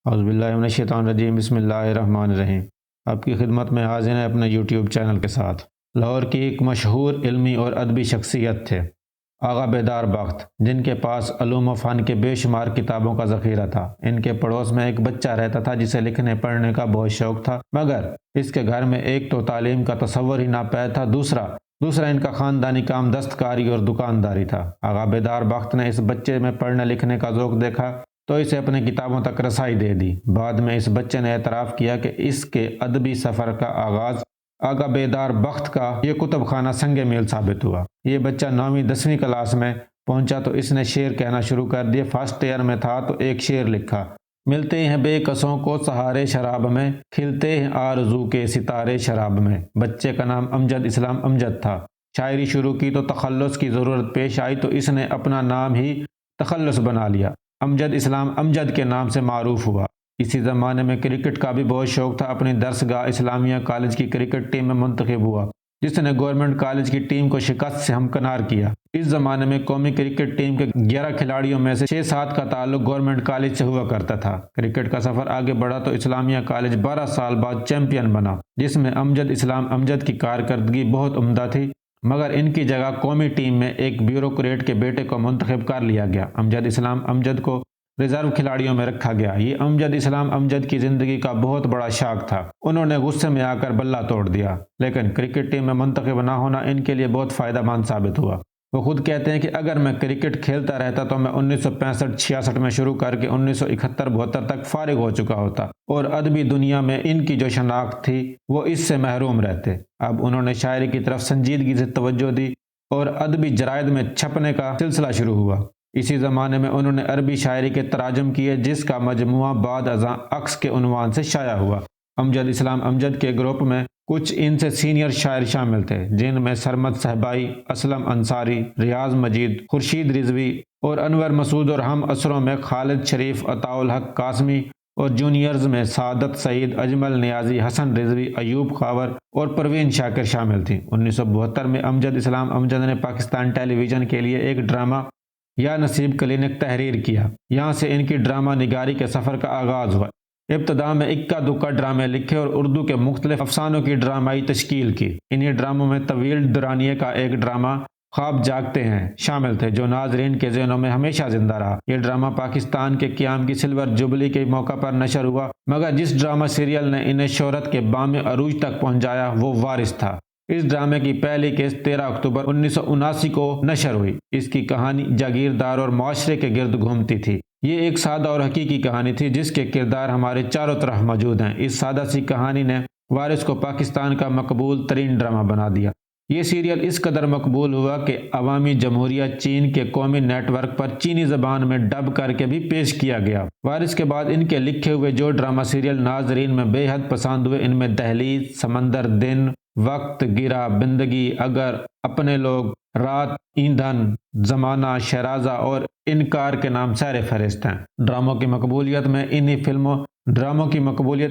اعوذ باللہ من الشیطان الرجیم، بسم اللہ الرحمن الرحیم۔ آپ کی خدمت میں حاضر ہیں اپنے یوٹیوب چینل کے ساتھ۔ لاہور کی ایک مشہور علمی اور ادبی شخصیت تھے آغا بیدار بخت، جن کے پاس علوم و فن کے بے شمار کتابوں کا ذخیرہ تھا۔ ان کے پڑوس میں ایک بچہ رہتا تھا جسے لکھنے پڑھنے کا بہت شوق تھا، مگر اس کے گھر میں ایک تو تعلیم کا تصور ہی ناپید تھا، دوسرا ان کا خاندانی کام دستکاری اور دکانداری تھا۔ آغا بیدار بخت نے اس بچے میں پڑھنے لکھنے کا ذوق دیکھا تو اسے اپنی کتابوں تک رسائی دے دی۔ بعد میں اس بچے نے اعتراف کیا کہ اس کے ادبی سفر کا آغاز آغا بیدار بخت کا یہ کتب خانہ سنگ میل ثابت ہوا۔ یہ بچہ 9ویں 10ویں کلاس میں پہنچا تو اس نے شعر کہنا شروع کر دیے۔ فرسٹ ایئر میں تھا تو ایک شعر لکھا: ملتے ہیں بے کسوں کو سہارے شراب میں، کھلتے ہیں آرزو کے ستارے شراب میں۔ بچے کا نام امجد اسلام امجد تھا۔ شاعری شروع کی تو تخلص کی ضرورت پیش آئی تو اس نے اپنا نام ہی تخلص بنا لیا، امجد اسلام امجد کے نام سے معروف ہوا۔ اسی زمانے میں کرکٹ کا بھی بہت شوق تھا۔ اپنی درسگاہ اسلامیہ کالج کی کرکٹ ٹیم میں منتخب ہوا، جس نے گورنمنٹ کالج کی ٹیم کو شکست سے ہمکنار کیا۔ اس زمانے میں قومی کرکٹ ٹیم کے 11 کھلاڑیوں میں سے 6-7 کا تعلق گورنمنٹ کالج سے ہوا کرتا تھا۔ کرکٹ کا سفر آگے بڑھا تو اسلامیہ کالج 12 سال بعد چیمپئن بنا، جس میں امجد اسلام امجد کی کارکردگی بہت عمدہ تھی، مگر ان کی جگہ قومی ٹیم میں ایک بیوروکریٹ کے بیٹے کو منتخب کر لیا گیا۔ امجد اسلام امجد کو ریزرو کھلاڑیوں میں رکھا گیا۔ یہ امجد اسلام امجد کی زندگی کا بہت بڑا شاق تھا۔ انہوں نے غصے میں آ کر بلہ توڑ دیا، لیکن کرکٹ ٹیم میں منتخب نہ ہونا ان کے لیے بہت فائدہ مند ثابت ہوا۔ وہ خود کہتے ہیں کہ اگر میں کرکٹ کھیلتا رہتا تو میں 1965-66 میں شروع کر کے 1971-72 تک فارغ ہو چکا ہوتا، اور ادبی دنیا میں ان کی جو شناخت تھی وہ اس سے محروم رہتے۔ اب انہوں نے شاعری کی طرف سنجیدگی سے توجہ دی اور ادبی جرائد میں چھپنے کا سلسلہ شروع ہوا۔ اسی زمانے میں انہوں نے عربی شاعری کے تراجم کیے، جس کا مجموعہ بعد ازاں عکس کے عنوان سے شائع ہوا۔ امجد اسلام امجد کے گروپ میں کچھ ان سے سینئر شاعر شامل تھے، جن میں سرمد صہبائی، اسلم انصاری، ریاض مجید، خورشید رضوی اور انور مسعود، اور ہم عصروں میں خالد شریف، عطاء الحق قاسمی، اور جونیئرز میں سعادت سعید، اجمل نیازی، حسن رضوی، ایوب خاور اور پروین شاکر شامل تھیں۔ 1972 میں امجد اسلام امجد نے پاکستان ٹیلی ویژن کے لیے ایک ڈرامہ یا نصیب کلینک تحریر کیا۔ یہاں سے ان کی ڈرامہ نگاری کے سفر کا آغاز ہوا۔ ابتدا میں اکا دکا ڈرامے لکھے اور اردو کے مختلف افسانوں کی ڈرامائی تشکیل کی۔ انہی ڈراموں میں طویل دورانیے کا ایک ڈرامہ خواب جاگتے ہیں شامل تھے، جو ناظرین کے ذہنوں میں ہمیشہ زندہ رہا۔ یہ ڈرامہ پاکستان کے قیام کی سلور جوبلی کے موقع پر نشر ہوا، مگر جس ڈرامہ سیریل نے انہیں شہرت کے بام عروج تک پہنچایا وہ وارث تھا۔ اس ڈرامے کی پہلی قسط 13 اکتوبر 1979 کو نشر ہوئی۔ اس کی کہانی جاگیردار اور معاشرے کے گرد گھومتی تھی۔ یہ ایک سادہ اور حقیقی کہانی تھی جس کے کردار ہمارے چاروں طرف موجود ہیں۔ اس سادہ سی کہانی نے وارث کو پاکستان کا مقبول ترین ڈرامہ بنا دیا۔ یہ سیریل اس قدر مقبول ہوا کہ عوامی جمہوریہ چین کے قومی نیٹ ورک پر چینی زبان میں ڈب کر کے بھی پیش کیا گیا۔ وارث کے بعد ان کے لکھے ہوئے جو ڈرامہ سیریل ناظرین میں بے حد پسند ہوئے، ان میں دہلیز، سمندر، دن، وقت گرا، بندگی، اگر، اپنے لوگ، رات، ایندھن، زمانہ، شہرازہ اور انکار کے نام سیر فہرست ہیں۔ ڈراموں کی مقبولیت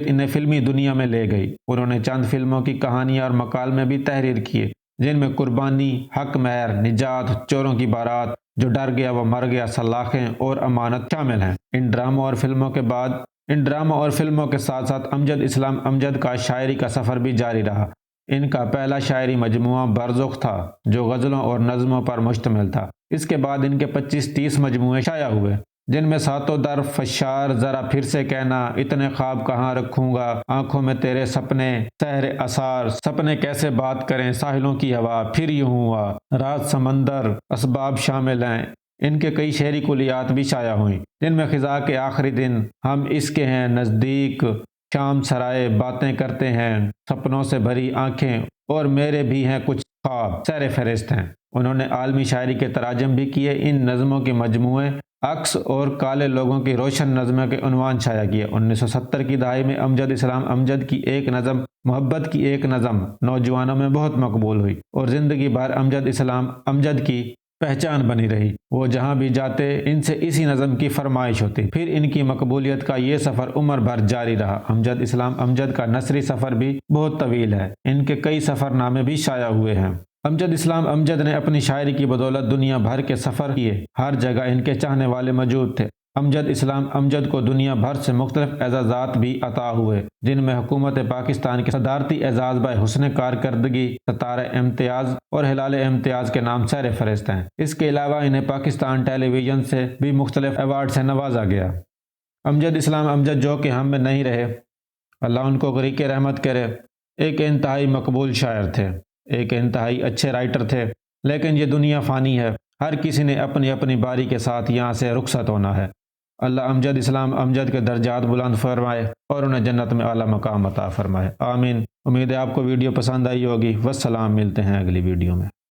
انہیں فلمی دنیا میں لے گئی۔ انہوں نے چند فلموں کی کہانیاں اور مکالمے بھی تحریر کیے، جن میں قربانی، حق مہر، نجات، چوروں کی بارات، جو ڈر گیا وہ مر گیا، سلاخیں اور امانت شامل ہیں۔ ان ڈراموں اور فلموں کے ساتھ ساتھ امجد اسلام امجد کا شاعری کا سفر بھی جاری رہا۔ ان کا پہلا شاعری مجموعہ برزخ تھا، جو غزلوں اور نظموں پر مشتمل تھا۔ اس کے بعد ان کے 25-30 مجموعے شائع ہوئے، جن میں ساتوں در فشار، ذرا پھر سے کہنا، اتنے خواب کہاں رکھوں گا، آنکھوں میں تیرے سپنے، سحر اثار، سپنے کیسے بات کریں، ساحلوں کی ہوا، پھر یوں ہوا، رات، سمندر، اسباب شامل ہیں۔ ان کے کئی شعری کلیات بھی شائع ہوئیں، جن میں خزاں کے آخری دن، ہم اس کے ہیں نزدیک، شام سرائے، باتیں کرتے ہیں، سپنوں سے بھری آنکھیں، اور میرے بھی ہیں کچھ خواب سیر فہرست ہیں۔ انہوں نے عالمی شاعری کے تراجم بھی کیے۔ ان نظموں کے مجموعے عکس اور کالے لوگوں کی روشن نظموں کے عنوان شائع کیے۔ 1970 کی دہائی میں امجد اسلام امجد کی ایک نظم، محبت کی ایک نظم، نوجوانوں میں بہت مقبول ہوئی اور زندگی بھر امجد اسلام امجد کی پہچان بنی رہی۔ وہ جہاں بھی جاتے ان سے اسی نظم کی فرمائش ہوتی۔ پھر ان کی مقبولیت کا یہ سفر عمر بھر جاری رہا۔ امجد اسلام امجد کا نثری سفر بھی بہت طویل ہے۔ ان کے کئی سفر نامے بھی شائع ہوئے ہیں۔ امجد اسلام امجد نے اپنی شاعری کی بدولت دنیا بھر کے سفر کیے۔ ہر جگہ ان کے چاہنے والے موجود تھے۔ امجد اسلام امجد کو دنیا بھر سے مختلف اعزازات بھی عطا ہوئے، جن میں حکومت پاکستان کے صدارتی اعزاز حسن کارکردگی، ستارہ امتیاز اور ہلال امتیاز کے نام سر فہرست ہیں۔ اس کے علاوہ انہیں پاکستان ٹیلی ویژن سے بھی مختلف ایوارڈ سے نوازا گیا۔ امجد اسلام امجد جو کہ ہم میں نہیں رہے، اللہ ان کو غریق رحمت کرے، ایک انتہائی مقبول شاعر تھے، ایک انتہائی اچھے رائٹر تھے، لیکن یہ دنیا فانی ہے، ہر کسی نے اپنی اپنی باری کے ساتھ یہاں سے رخصت ہونا ہے۔ اللہ امجد اسلام امجد کے درجات بلند فرمائے اور انہیں جنت میں اعلیٰ مقام عطا فرمائے، آمین۔ امید ہے آپ کو ویڈیو پسند آئی ہوگی۔ والسلام، ملتے ہیں اگلی ویڈیو میں۔